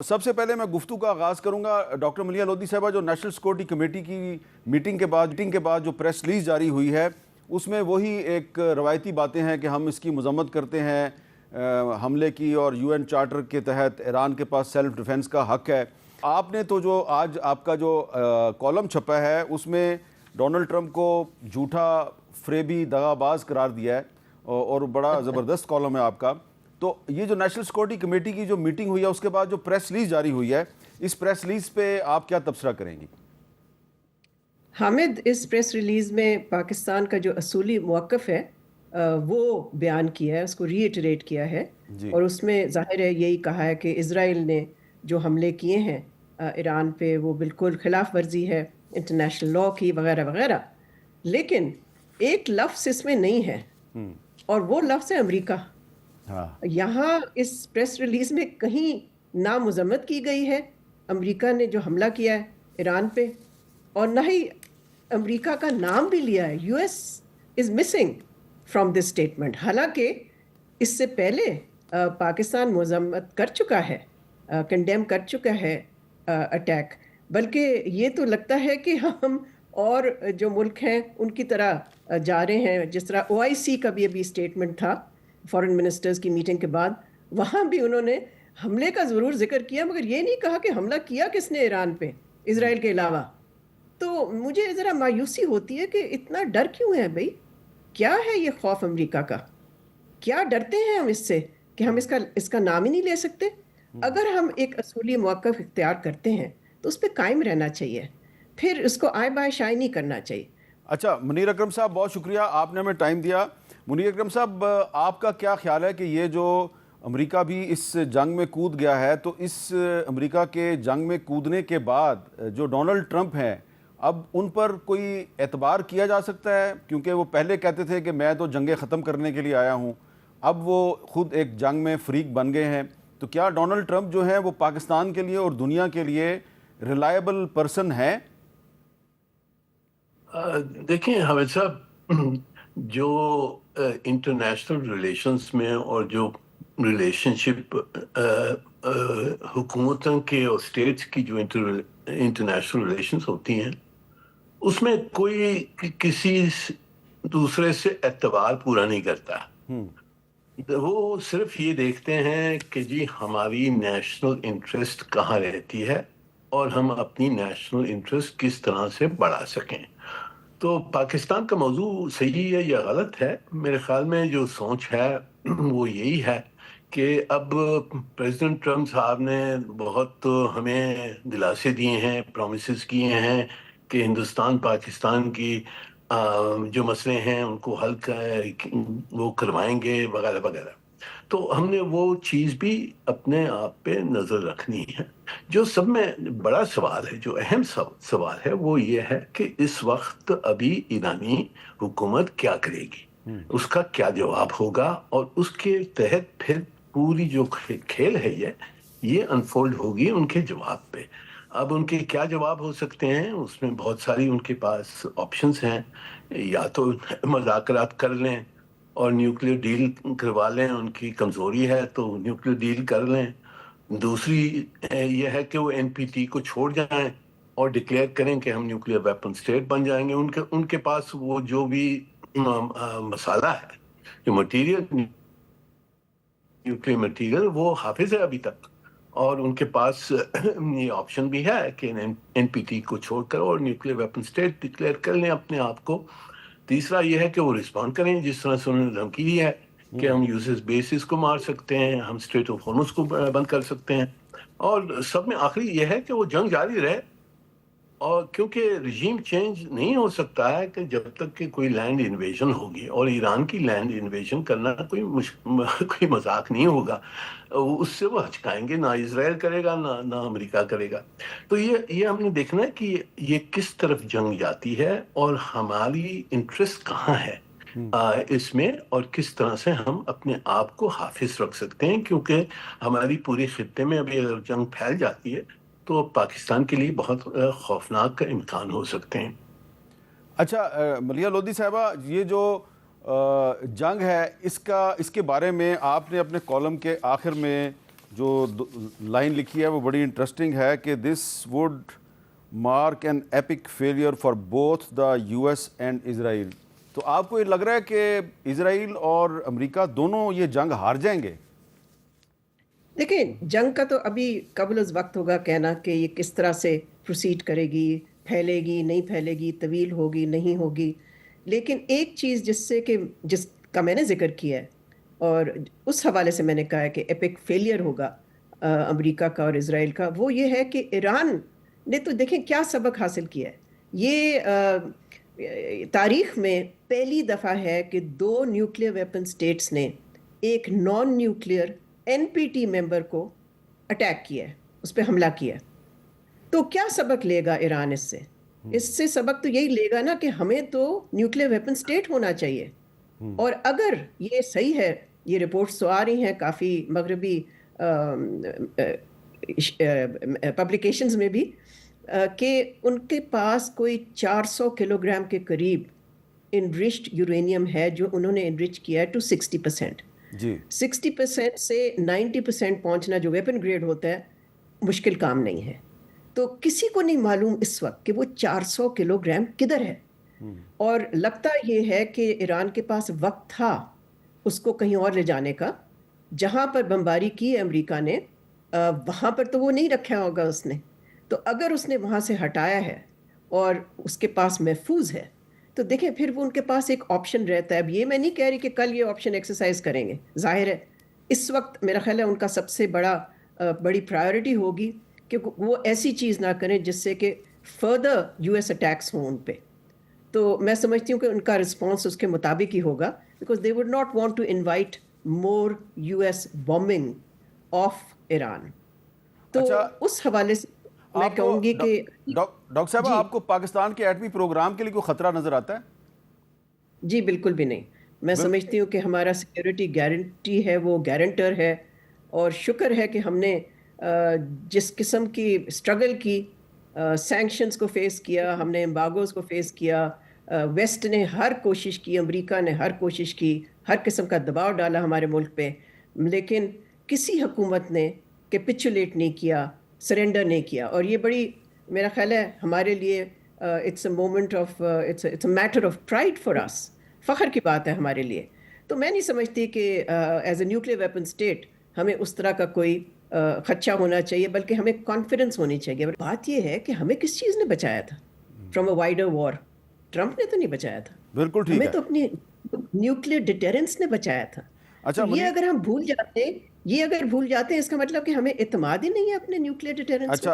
سب سے پہلے میں گفتگو کا آغاز کروں گا ڈاکٹر ملیحہ لودھی صاحبہ، جو نیشنل سیکورٹی کمیٹی کی میٹنگ کے بعد جو پریس ریلیز جاری ہوئی ہے، اس میں وہی ایک روایتی باتیں ہیں کہ ہم اس کی مذمت کرتے ہیں حملے کی، اور یو این چارٹر کے تحت ایران کے پاس سیلف ڈیفنس کا حق ہے۔ آپ نے تو جو آج آپ کا جو کالم چھپا ہے اس میں ڈونلڈ ٹرمپ کو جھوٹا، فریبی، دغا باز قرار دیا ہے، اور بڑا زبردست کالم ہے آپ کا۔ تو یہ جو نیشنل سیکورٹی کمیٹی کی جو میٹنگ ہوئی ہے اس کے بعد جو پریس ریلیز جاری ہوئی ہے، اس پریس ریلیز پہ آپ کیا تبصرہ کریں گی؟ حامد، اس پریس ریلیز میں پاکستان کا جو اصولی موقف ہے وہ بیان کیا ہے، اس کو ری ایٹریٹ کیا ہے، جی اور اس میں ظاہر ہے یہی کہا ہے کہ اسرائیل نے جو حملے کیے ہیں ایران پہ وہ بالکل خلاف ورزی ہے انٹرنیشنل لاء کی وغیرہ وغیرہ۔ لیکن ایک لفظ اس میں نہیں ہے، اور وہ لفظ ہے امریکہ۔ ہاں یہاں اس پریس ریلیز میں کہیں نہ مذمت کی گئی ہے امریکہ نے جو حملہ کیا ہے ایران پہ، اور نہ ہی امریکہ کا نام بھی لیا ہے۔ U S is missing from this statement, حالانکہ اس سے پہلے پاکستان مذمت کر چکا ہے، کنڈیم کر چکا ہے اٹیک، بلکہ یہ تو لگتا ہے کہ ہم اور جو ملک ہیں ان کی طرح جا رہے ہیں۔ جس طرح OIC کا بھی ابھی اسٹیٹمنٹ تھا فارن منسٹرز کی میٹنگ کے بعد، وہاں بھی انہوں نے حملے کا ضرور ذکر کیا، مگر یہ نہیں کہا کہ حملہ کیا کس نے ایران پہ اسرائیل کے علاوہ۔ تو مجھے ذرا مایوسی ہوتی ہے کہ اتنا ڈر کیوں ہے بھائی؟ کیا ہے یہ خوف امریکہ کا؟ کیا ڈرتے ہیں ہم اس سے کہ ہم اس کا نام ہی نہیں لے سکتے؟ اگر ہم ایک اصولی موقف اختیار کرتے ہیں تو اس پہ قائم رہنا چاہیے، پھر اس کو آئے بائے شائے نہیں کرنا چاہیے۔ اچھا، منیر اکرم صاحب بہت شکریہ، آپ نے ہمیں ٹائم دیا۔ منیر اکرم صاحب، آپ کا کیا خیال ہے کہ یہ جو امریکہ بھی اس جنگ میں کود گیا ہے، تو اس امریکہ کے جنگ میں کودنے کے بعد جو ڈونلڈ ٹرمپ ہیں، اب ان پر کوئی اعتبار کیا جا سکتا ہے؟ کیونکہ وہ پہلے کہتے تھے کہ میں تو جنگیں ختم کرنے کے لیے آیا ہوں، اب وہ خود ایک جنگ میں فریق بن گئے ہیں۔ تو کیا ڈونلڈ ٹرمپ جو ہیں وہ پاکستان کے لیے اور دنیا کے لیے ریلائبل پرسن ہے؟ دیکھیں حامد صاحب، جو انٹرنیشنل ریلیشنز میں اور جو ریلیشن شپ حکومتوں کے اور اسٹیٹس کی جو انٹرنیشنل ریلیشنز ہوتی ہیں، اس میں کوئی کسی دوسرے سے اعتبار پورا نہیں کرتا۔ وہ صرف یہ دیکھتے ہیں کہ جی ہماری نیشنل انٹرسٹ کہاں رہتی ہے اور ہم اپنی نیشنل انٹرسٹ کس طرح سے بڑھا سکیں۔ تو پاکستان کا موضوع صحیح ہے یا غلط ہے، میرے خیال میں جو سوچ ہے وہ یہی ہے کہ اب پریزیڈنٹ ٹرمپ صاحب نے بہت ہمیں دلاسے دیے ہیں، پرومسز کیے ہیں کہ ہندوستان پاکستان کی جو مسئلے ہیں ان کو حل وہ کروائیں گے وغیرہ وغیرہ۔ تو ہم نے وہ چیز بھی اپنے آپ پہ نظر رکھنی ہے۔ جو سب میں بڑا سوال ہے، جو اہم سوال ہے، وہ یہ ہے کہ اس وقت ابھی ایرانی حکومت کیا کرے گی، اس کا کیا جواب ہوگا، اور اس کے تحت پھر پوری جو کھیل ہے یہ انفولڈ ہوگی ان کے جواب پہ۔ اب ان کے کیا جواب ہو سکتے ہیں، اس میں بہت ساری ان کے پاس آپشنز ہیں۔ یا تو مذاکرات کر لیں اور نیوکلیر ڈیل کروا لیں، ان کی کمزوری ہے تو نیوکلیر ڈیل کر لیں۔ دوسری یہ ہے کہ وہ NPT کو چھوڑ جائیں اور ڈکلیئر کریں کہ ہم نیوکلیر ویپن سٹیٹ بن جائیں گے۔ ان کے پاس وہ جو بھی مسالہ ہے، جو مٹیریل، نیوکلیر مٹیریل، وہ حافظ ہے ابھی تک، اور ان کے پاس یہ آپشن بھی ہے کہ NPT کو چھوڑ کر اور نیوکلیر ویپن سٹیٹ ڈکلیئر کر لیں اپنے آپ کو۔ تیسرا یہ ہے کہ وہ رسپونڈ کریں، جس طرح سے انہوں نے دھمکی دی ہے کہ ہم یوزز بیسز کو مار سکتے ہیں، ہم اسٹریٹ آف ہارمز کو بند کر سکتے ہیں، اور سب میں آخری یہ ہے کہ وہ جنگ جاری رہے۔ اور کیونکہ رجیم چینج نہیں ہو سکتا ہے کہ جب تک کہ کوئی لینڈ انویژن ہوگی، اور ایران کی لینڈ انویژن کرنا کوئی مذاق نہیں ہوگا، اس سے وہ ہچکائیں گے، نہ اسرائیل کرے گا نہ امریکہ کرے گا۔ تو یہ ہم نے دیکھنا ہے کہ یہ کس طرف جنگ جاتی ہے اور ہماری انٹرسٹ کہاں ہے اس میں، اور کس طرح سے ہم اپنے آپ کو حافظ رکھ سکتے ہیں، کیونکہ ہماری پوری خطے میں ابھی اگر جنگ پھیل جاتی ہے تو پاکستان کے لیے بہت خوفناک امکان ہو سکتے ہیں۔ اچھا ملیحہ لودھی صاحبہ، یہ جو جنگ ہے اس کے بارے میں آپ نے اپنے کالم کے آخر میں جو لائن لکھی ہے وہ بڑی انٹرسٹنگ ہے کہ this would mark an epic failure for both the U S and Israel. تو آپ کو یہ لگ رہا ہے کہ اسرائیل اور امریکہ دونوں یہ جنگ ہار جائیں گے؟ دیکھیں جنگ کا تو ابھی قبل از وقت ہوگا کہنا کہ یہ کس طرح سے پروسیڈ کرے گی، پھیلے گی نہیں پھیلے گی، طویل ہوگی نہیں ہوگی. لیکن ایک چیز جس کا میں نے ذکر کیا ہے اور اس حوالے سے میں نے کہا ہے کہ ایپک فیلئر ہوگا امریکہ کا اور اسرائیل کا، وہ یہ ہے کہ ایران نے تو دیکھیں کیا سبق حاصل کیا ہے. یہ تاریخ میں پہلی دفعہ ہے کہ 2 نیوکلیئر ویپن سٹیٹس نے ایک نان نیوکلیئر NPT ممبر کو اٹیک کیا ہے، اس پہ حملہ کیا ہے. تو کیا سبق لے گا ایران اس سے؟ اس سے سبق تو یہی لے گا نا کہ ہمیں تو نیوکلیئر ویپن سٹیٹ ہونا چاہیے. اور اگر یہ صحیح ہے، یہ رپورٹس تو آ رہی ہیں کافی مغربی پبلیکیشنز میں بھی، کہ ان کے پاس کوئی 400 کلو گرام کے قریب انریچڈ یورینیم ہے جو انہوں نے انرچ کیا ہے ٹو 60%. جی 60% سے 90% پہنچنا جو ویپن گریڈ ہوتا ہے مشکل کام نہیں ہے. تو کسی کو نہیں معلوم اس وقت کہ وہ 400 کلو گرام کدھر ہے. اور لگتا یہ ہے کہ ایران کے پاس وقت تھا اس کو کہیں اور لے جانے کا. جہاں پر بمباری کی ہے امریکہ نے، وہاں پر تو وہ نہیں رکھا ہوگا اس نے. تو اگر اس نے وہاں سے ہٹایا ہے اور اس کے پاس محفوظ ہے تو دیکھیں پھر وہ ان کے پاس ایک آپشن رہتا ہے. اب یہ میں نہیں کہہ رہی کہ کل یہ آپشن ایکسرسائز کریں گے، ظاہر ہے اس وقت میرا خیال ہے ان کا سب سے بڑی پرائیورٹی ہوگی کہ وہ ایسی چیز نہ کریں جس سے کہ فردر US اٹیکس ہوں ان پہ. تو میں سمجھتی ہوں کہ ان کا رسپانس اس کے مطابق ہی ہوگا، because they would not want to invite more US bombing of Iran. تو اس حوالے سے میں کہوں گی کہ ڈاکٹر صاحب آپ کو پاکستان کے ایٹمی پروگرام کے لیے کوئی خطرہ نظر آتا ہے؟ جی بالکل بھی نہیں. میں سمجھتی ہوں کہ ہمارا سیکیورٹی گارنٹی ہے، وہ گارنٹر ہے. اور شکر ہے کہ ہم نے جس قسم کی اسٹرگل کی، سینکشنز کو فیس کیا، ہم نے امباگوز کو فیس کیا، ویسٹ نے ہر کوشش کی، امریکہ نے ہر کوشش کی، ہر قسم کا دباؤ ڈالا ہمارے ملک پہ، لیکن کسی حکومت نے کیپیچولیٹ نہیں کیا، سرنڈر نہیں کیا. اور یہ بڑی میرا خیال ہے ہمارے لیے it's a moment of it's a matter of pride for us, فخر کی بات ہے ہمارے لیے. تو میں نہیں سمجھتی کہ as a nuclear weapon state ہمیں اس طرح کا کوئی خدشہ ہونا چاہیے، بلکہ ہمیں کانفیڈنس ہونی چاہیے. بات یہ ہے کہ ہمیں کس چیز نے بچایا تھا from a wider war? Trump نے تو نہیں بچایا تھا. بالکل ٹھیک ہے، ہمیں تو اپنی نیوکلیئر ڈیٹرنس نے بچایا تھا. اچھا یہ اگر ہم بھول جاتے ہیں اس کا مطلب کہ ہمیں اعتماد ہی نہیں ہے اپنے نیوکلیئر ڈیٹرنس.